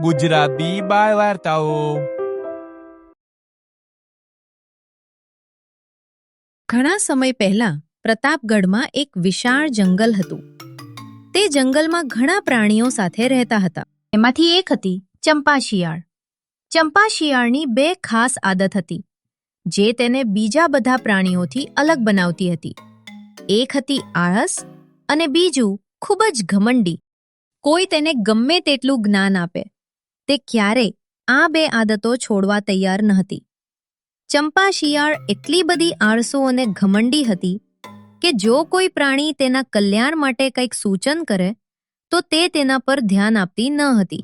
ગુજરાતી બાળ વાર્તાઓ. ઘણા સમય પહેલા પ્રતાપગઢમાં એક વિશાળ જંગલ હતું. તે જંગલમાં ઘણા પ્રાણીઓ સાથે રહેતા હતા. એમાંથી એક હતી ચંપા શિયાળ. ચંપા શિયાળની બે ખાસ આદત હતી જે તેને બીજા બધા પ્રાણીઓથી અલગ બનાવતી હતી. એક હતી આળસ અને બીજું ખૂબ જ ઘમંડી. કોઈ તેને ગમે તેટલું જ્ઞાન આપે, તે ક્યારેય આ બે આદતો છોડવા તૈયાર ન હતી. ચંપા શિયાળ એટલી બધી આળસુ અને ઘમંડી હતી કે જો કોઈ પ્રાણી તેના કલ્યાણ માટે કંઈક સૂચન કરે તો તે તેના પર ધ્યાન આપતી ન હતી.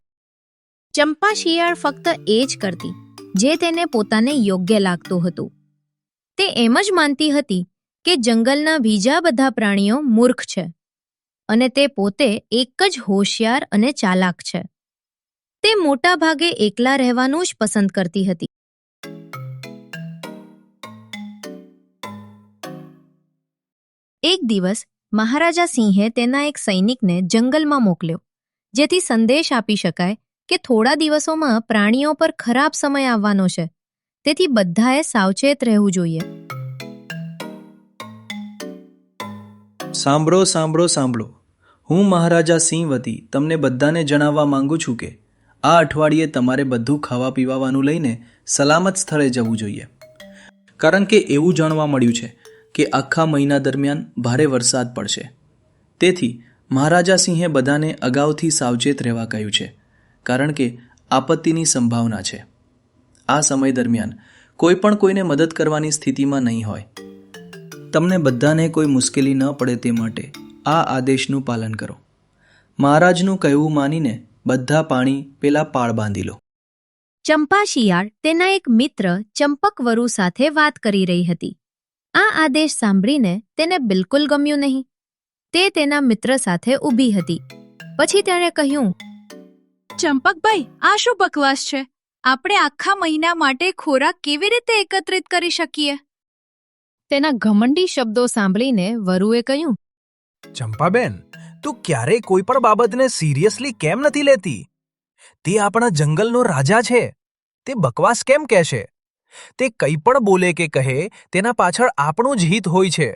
ચંપા શિયાળ ફક્ત એ જ કરતી જે તેને પોતાને યોગ્ય લાગતું હતું. તે એમ જ માનતી હતી કે જંગલના બીજા બધા પ્રાણીઓ મૂર્ખ છે અને તે પોતે એક જ હોશિયાર અને ચાલાક છે. તે મોટા ભાગે એકલા રહેવાનું જ પસંદ કરતી હતી. એક દિવસ મહારાજા સિંહે તેના એક સૈનિકને જંગલમાં મોકલ્યો જેથી સંદેશ આપી શકાય કે થોડા દિવસોમાં પ્રાણીઓ પર ખરાબ સમય આવવાનો છે, તેથી બધાએ સાવચેત રહેવું જોઈએ. સાંભળો સાંભળો સાંભળો, હું મહારાજા સિંહ વતી તમને બધાને જણાવવા માંગુ છું કે આ અઠવાડિયે તમારે બધું ખાવા પીવાનું લઈને સલામત સ્થળે જવું જોઈએ, કારણ કે એવું જાણવા મળ્યું છે કે આખા મહિના દરમિયાન ભારે વરસાદ પડશે. તેથી મહારાજા સિંહે બધાને અગાઉથી સાવચેત રહેવા કહ્યું છે, કારણ કે આપત્તિની સંભાવના છે. આ સમય દરમિયાન કોઈ પણ કોઈને મદદ કરવાની સ્થિતિમાં નહીં હોય. તમને બધાને કોઈ મુશ્કેલી ન પડે તે માટે આ આદેશનું પાલન કરો. મહારાજનું કહેવું માનીને બધા પાણી પેલા પાળ બાંધી લો. ચંપા શિયાળ તેના એક મિત્ર ચંપકવરુ સાથે વાત કરી રહી હતી. આ આદેશ સાંભળીને તેને બિલકુલ ગમ્યું નહીં. તે તેના મિત્ર સાથે ઊભી હતી. પછી તેણે કહ્યું, ચંપકભાઈ, આ શું બકવાસ છે? આપણે આખા મહિના માટે ખોરાક કેવી રીતે એકત્રિત કરી શકીએ? તેના ઘમંડી શબ્દો સાંભળીને વરુએ કહ્યું, ચંપાબેન, તું ક્યારેય કોઈ પણ બાબતને સિરિયસલી કેમ નથી લેતી? તે આપણા જંગલનો રાજા છે. તે બકવાસ કેમ કહેશે? તે કંઈ પણ બોલે કે કહે તેના પાછળ આપણું જ હિત હોય છે.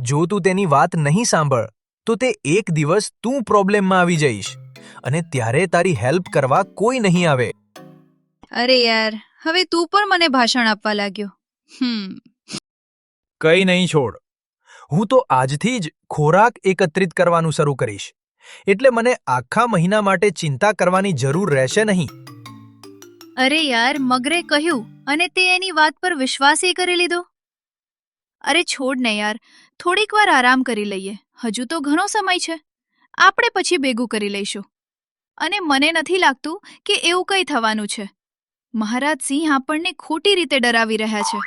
જો તું તેની વાત નહીં સાંભળ તો તે એક દિવસ તું પ્રોબ્લેમમાં આવી જઈશ અને ત્યારે તારી હેલ્પ કરવા કોઈ નહીં આવે. અરે યાર, હવે તું પણ મને ભાષણ આપવા લાગ્યો. કંઈ નહીં, છોડ. હું તો આજથી જ ખોરાક એકત્રિત કરવાનું શરૂ કરીશ, એટલે મને આખા મહિના માટે ચિંતા કરવાની જરૂર રહેશે નહીં. અરે યાર, મગરે કહ્યું અને તે એની વાત પર વિશ્વાસ કરી લીધો. અરે છોડ ને યાર, થોડીક વાર આરામ કરી લઈએ. હજુ તો ઘણો સમય છે. આપણે પછી ભેગું કરી લઈશું. અને મને નથી લાગતું કે એવું કંઈ થવાનું છે. મહારાજ સિંહ આપણને ખોટી રીતે ડરાવી રહ્યા છે.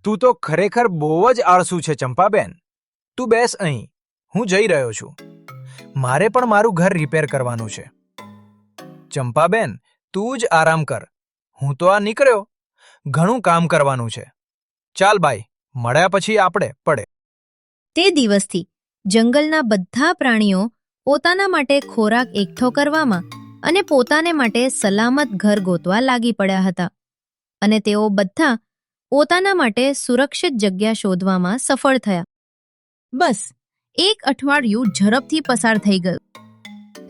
તું તો ખરેખર બહુ જ આળસુ છે ચંપાબેન. તું બેસ અહીં, હું જઈ રહ્યો છું. મારે પણ મારું ઘર રિપેર કરવાનું છે. ચંપાબેન, તું જ આરામ કર. હું તો આ નીકળ્યો. ઘણું કામ કરવાનું છે. ચાલ બાય, મળ્યા પછી આપણે પડે. તે દિવસથી જંગલના બધા પ્રાણીઓ પોતાના માટે ખોરાક એકઠો કરવામાં અને પોતાને માટે સલામત ઘર ગોતવા લાગી પડ્યા હતા. અને તેઓ બધા પોતાના માટે સુરક્ષિત જગ્યા શોધવામાં સફળ થયા. બસ એક અઠવાડિયું ઝડપથી પસાર થઈ ગયું.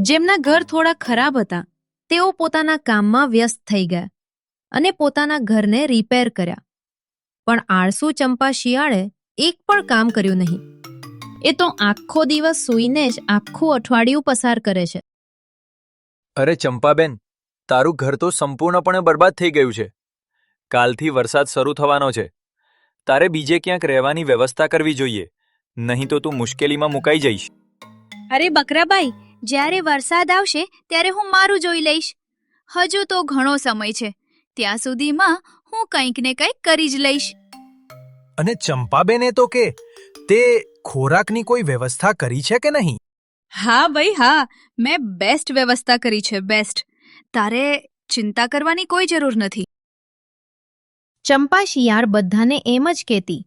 જેમના ઘર થોડા ખરાબ હતા તેઓ પોતાના કામમાં વ્યસ્ત થઈ ગયા અને પોતાના ઘરને રિપેર કર્યા. પણ આળસુ ચંપા શિયાળે એક પણ કામ કર્યું નહીં. એ તો આખો દિવસ સૂઈને જ આખું અઠવાડિયું પસાર કરે છે. અરે ચંપાબેન, તારું ઘર તો સંપૂર્ણપણે બરબાદ થઈ ગયું છે. કાલથી વરસાદ શરૂ થવાનો છે. તારે બીજે ક્યાંક રહેવાની વ્યવસ્થા કરવી જોઈએ, નહીં તો તું મુશ્કેલીમાં મુકાઈ જઈશ. અરે બકરાભાઈ, જ્યારે વરસાદ આવશે ત્યારે હું મારું જોઈ લઈશ. હજુ તો ઘણો સમય છે. ત્યાં સુધીમાં હું કંઈક ને કંઈક કરી જ લઈશ. અને ચંપાબેને તો કે તે ખોરાકની કોઈ વ્યવસ્થા કરી છે કે નહીં? હા ભાઈ હા, મેં બેસ્ટ વ્યવસ્થા કરી છે, બેસ્ટ. તારે ચિંતા કરવાની કોઈ જરૂર નથી. ચંપા શિયાળ બધાને એમ જ કહેતી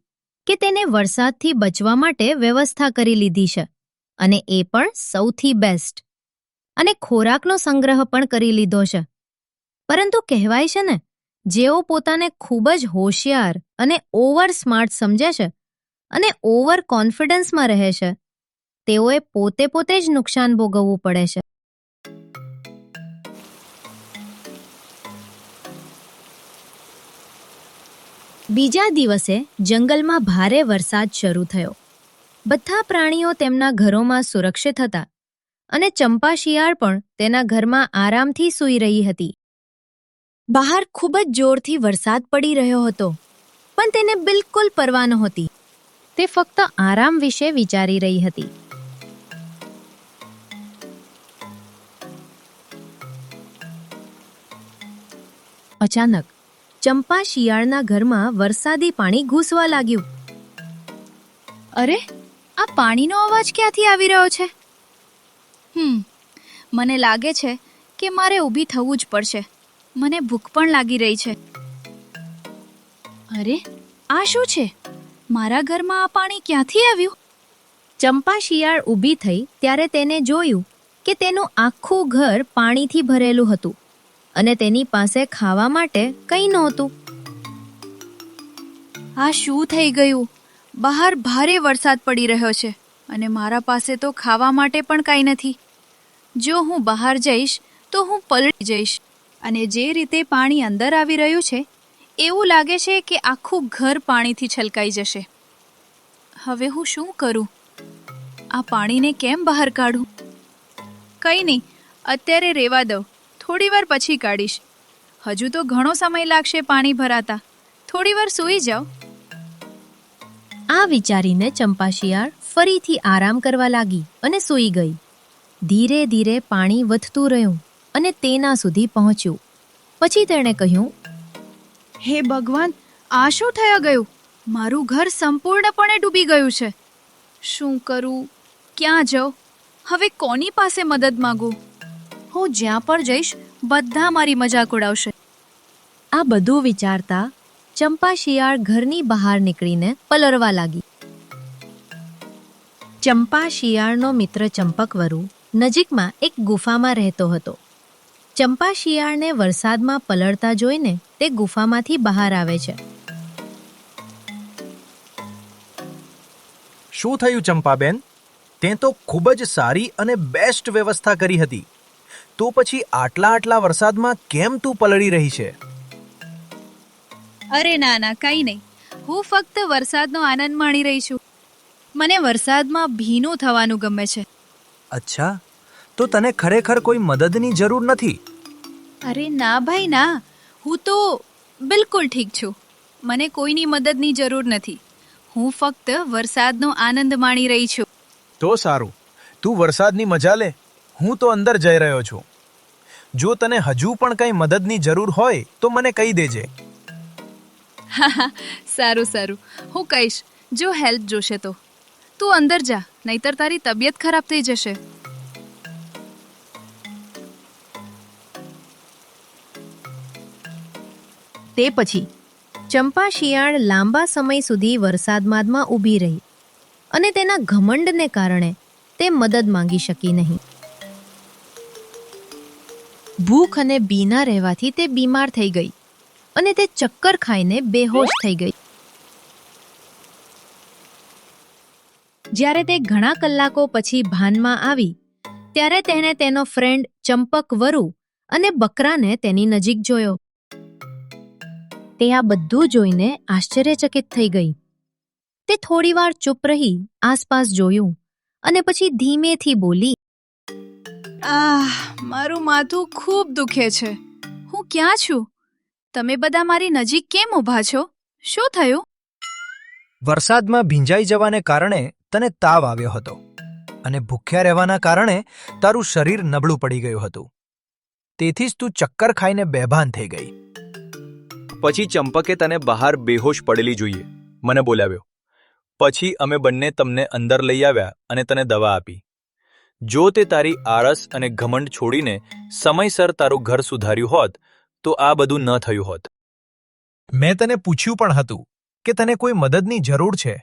કે તેને વરસાદથી બચવા માટે વ્યવસ્થા કરી લીધી છે, અને એ પણ સૌથી બેસ્ટ. અને ખોરાકનો સંગ્રહ પણ કરી લીધો છે. પરંતુ કહેવાય છે ને, જેઓ પોતાને ખૂબ જ હોશિયાર અને ઓવર સ્માર્ટ સમજે છે અને ઓવર કોન્ફિડન્સમાં રહે છે, તેઓએ પોતે જ નુકસાન ભોગવવું પડે છે. બીજા દિવસે જંગલમાં ભારે વરસાદ શરૂ થયો. બધા પ્રાણીઓ તેમના ઘરોમાં સુરક્ષિત હતા અને ચંપા શિયાળ પણ તેના ઘરમાં આરામથી સૂઈ રહી હતી. બહાર ખૂબ જ જોરથી વરસાદ પડી રહ્યો હતો, પણ તેને બિલકુલ પરવા નહોતી. તે ફક્ત આરામ વિશે વિચારી રહી હતી. અચાનક ચંપા શિયાળના ઘરમાં વરસાદી પાણી ઘૂસવા લાગ્યું. અરે, આ પાણીનો અવાજ ક્યાંથી આવી રહ્યો છે? મને લાગે છે કે મારે ઊભી થવું જ પડશે. મને ભૂખ પણ લાગી રહી છે. અરે, આ શું છે? મારા ઘરમાં આ પાણી ક્યાંથી આવ્યું? ચંપા શિયાળ ઊભી થઈ ત્યારે તેને જોયું કે તેનું આખું ઘર પાણીથી ભરેલું હતું અને તેની પાસે ખાવા માટે કંઈ નહોતું. આ શું થઈ ગયું? બહાર ભારે વરસાદ પડી રહ્યો છે અને મારા પાસે તો ખાવા માટે પણ કાંઈ નથી. જો હું બહાર જઈશ તો હું પલળી જઈશ, અને જે રીતે પાણી અંદર આવી રહ્યું છે એવું લાગે છે કે આખું ઘર પાણીથી છલકાઈ જશે. હવે હું શું કરું? આ પાણીને કેમ બહાર કાઢું? કંઈ નહીં, અત્યારે રહેવા દઉં. થોડી વાર પછી કાઢીશ. હજુ તો ઘણો સમય લાગશે પાણી ભરાતા. થોડી વાર સૂઈ જાઓ. આ વિચારીને ચંપા શિયાળ ફરીથી આરામ કરવા લાગી અને સૂઈ ગઈ. ધીરે ધીરે પાણી વધતું રહ્યું અને તેના સુધી પહોંચ્યું. પછી તેણે કહ્યું, હે ભગવાન, આ શું થયા ગયું? મારું ઘર સંપૂર્ણપણે ડૂબી ગયું છે. શું કરું? ક્યાં જાઉં? હવે કોની પાસે મદદ માંગું? હું જ્યાં પણ જઈશ બધા મારી મજાક ઉડાવશે. આ બધું વિચારતા ચંપા શિયાળ ઘરની બહાર નીકળીને પલળવા લાગી. ચંપા શિયાળનો મિત્ર ચંપકવરુ નજીકમાં એક ગુફામાં રહેતો હતો. ચંપા શિયાળને વરસાદમાં પલળતા જોઈને તે ગુફામાંથી બહાર આવે છે. શું થયું ચંપાબેન? તે તો ખૂબ જ સારી અને બેસ્ટ વ્યવસ્થા કરી હતી. તો પછી આટલા વરસાદમાં કેમ તું પલળી રહી છે? અરે ના, કંઈ નહીં. હું ફક્ત વરસાદનો આનંદ માણી રહી છું. મને વરસાદમાં ભીનું થવાનું ગમે છે. અચ્છા, તો તને ખરેખર કોઈ મદદની જરૂર નથી? અરે ના ભાઈ ના, હું તો બિલકુલ ઠીક છું. મને કોઈની મદદની જરૂર નથી. હું ફક્ત વરસાદનો આનંદ માણી રહી છું. તો સારું, તું વરસાદની મજા લે. હું તો અંદર જઈ રહ્યો છું. જો તને હજુ પણ કંઈ મદદની જરૂર હોય તો મને કહી દેજે. સારું, હું કહીશ જો હેલ્પ જોશે તો. તું અંદર જા, નહીતર તારી તબિયત ખરાબ થઈ જશે. તે પછી ચંપા શિયાળ લાંબા સમય સુધી વરસાદમાં ઊભી રહી અને તેના ઘમંડને કારણે તે મદદ માંગી શકી નહીં. ભૂખ અને બીના રહેવાથી તે બીમાર થઈ ગઈ અને તે ચક્કર ખાઈને બેહોશ થઈ ગઈ. જ્યારે તે ઘણા કલાકો પછી ભાનમાં આવી ત્યારે તેણે તેનો ફ્રેન્ડ ચંપકવરુ અને બકરાને તેની નજીક જોયો. તે આ બધું જોઈને આશ્ચર્યચકિત થઈ ગઈ. તે થોડીવાર ચૂપ રહી આસપાસ જોયું અને પછી ધીમેથી બોલી, મારું માથું ખૂબ દુખે છે. હું ક્યાં છું? તમે બધા મારી નજીક કેમ ઊભા છો? શું થયું? વરસાદમાં ભીંજાઈ જવાને કારણે તને તાવ આવ્યો હતો અને ભૂખ્યા રહેવાના કારણે તારું શરીર નબળું પડી ગયું હતું. તેથી જ તું ચક્કર ખાઈને બેભાન થઈ ગઈ. પછી ચંપકે તને બહાર બેહોશ પડેલી જોઈએ મને બોલાવ્યો. પછી અમે બંને તમને અંદર લઈ આવ્યા અને તને દવા આપી. જો તે તારી આળસ અને ઘમંડ છોડીને સમયસર તારું ઘર સુધાર્યું હોત તો આ બધું ન થયું હોત. મેં તને પૂછ્યું પણ હતું કે તને કોઈ મદદની જરૂર છે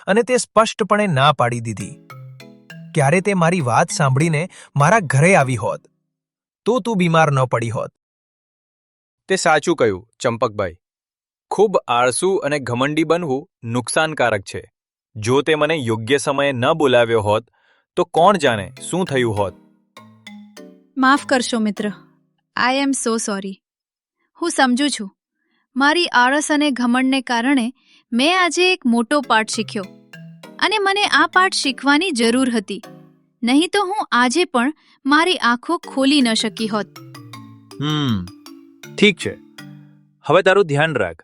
અને તે સ્પષ્ટપણે ના પાડી દીધી. ક્યારે તે મારી વાત સાંભળીને મારા ઘરે આવી હોત તો તું બીમાર ન પડી હોત. તે સાચું કહ્યું ચંપકભાઈ. ખૂબ આળસુ અને ઘમંડી બનવું નુકસાનકારક છે. જો તે મને યોગ્ય સમયે ન બોલાવ્યો હોત તો કોણ જાણે શું થયું હોત. માફ કરશો મિત્ર. આઈ એમ સો સોરી. હું સમજુ છું. મારી આળસ અને ઘમંડને કારણે મેં આજે એક મોટો પાઠ શીખ્યો અને મને આ પાઠ શીખવાની જરૂર હતી. નહીં તો હું આજે પણ મારી આંખો ખોલી ન શકી હોત. ઠીક છે. હવે તારું ધ્યાન રાખ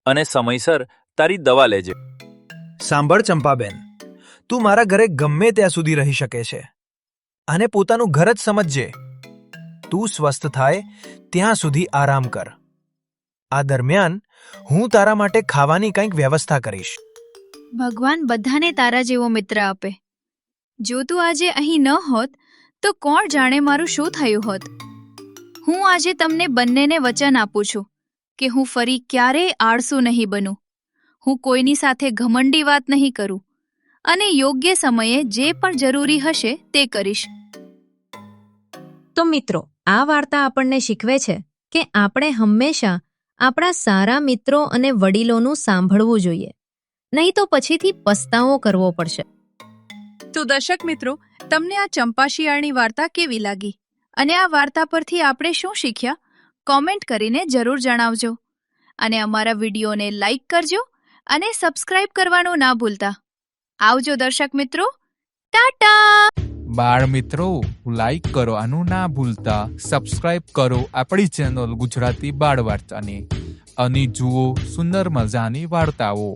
અને સમયસર તારી દવા લેજે. સાંભળ ચંપાબેન, તું મારા ઘરે ગમે ત્યાં સુધી રહી શકે છે. આને પોતાનું ઘર જ સમજજે. તું સ્વસ્થ થાય ત્યાં સુધી આરામ કર. આ દરમિયાન હું તારા માટે ખાવાની કંઈક વ્યવસ્થા કરીશ. ભગવાન બધાને તારા જેવો મિત્ર આપે. જો તું આજે અહીં ન હોત તો કોણ જાણે મારું શું થયું હોત. હું આજે તમને બંનેને વચન આપું છું કે હું ફરી ક્યારેય આળસુ નહીં બનું. હું કોઈની સાથે ઘમંડી વાત નહીં કરું અને યોગ્ય સમયે જે પણ જરૂરી હશે તે કરીશ. તો મિત્રો, આ વાર્તા આપણને શીખવે છે કે આપણે હંમેશા આપણા સારા મિત્રો અને વડીલોનું સાંભળવું જોઈએ, નહીં તો પછીથી પસ્તાવો કરવો પડશે. તો દર્શક મિત્રો, તમને આ ચંપા શિયાળની વાર્તા કેવી લાગી અને આ વાર્તા પરથી આપણે શું શીખ્યા? કોમેન્ટ કરીને જરૂર જણાવજો અને અમારા વિડીયોને લાઈક કરજો અને સબસ્ક્રાઇબ કરવાનું ના ભૂલતા. આવજો દર્શક મિત્રો. ટાટા. બાળ મિત્રો, લાઈક કરો આનું ના ભૂલતા, સબસ્ક્રાઇબ કરો આપણી ચેનલ ગુજરાતી બાળ વાર્તાને અને જુઓ સુંદર મજાની વાર્તાઓ.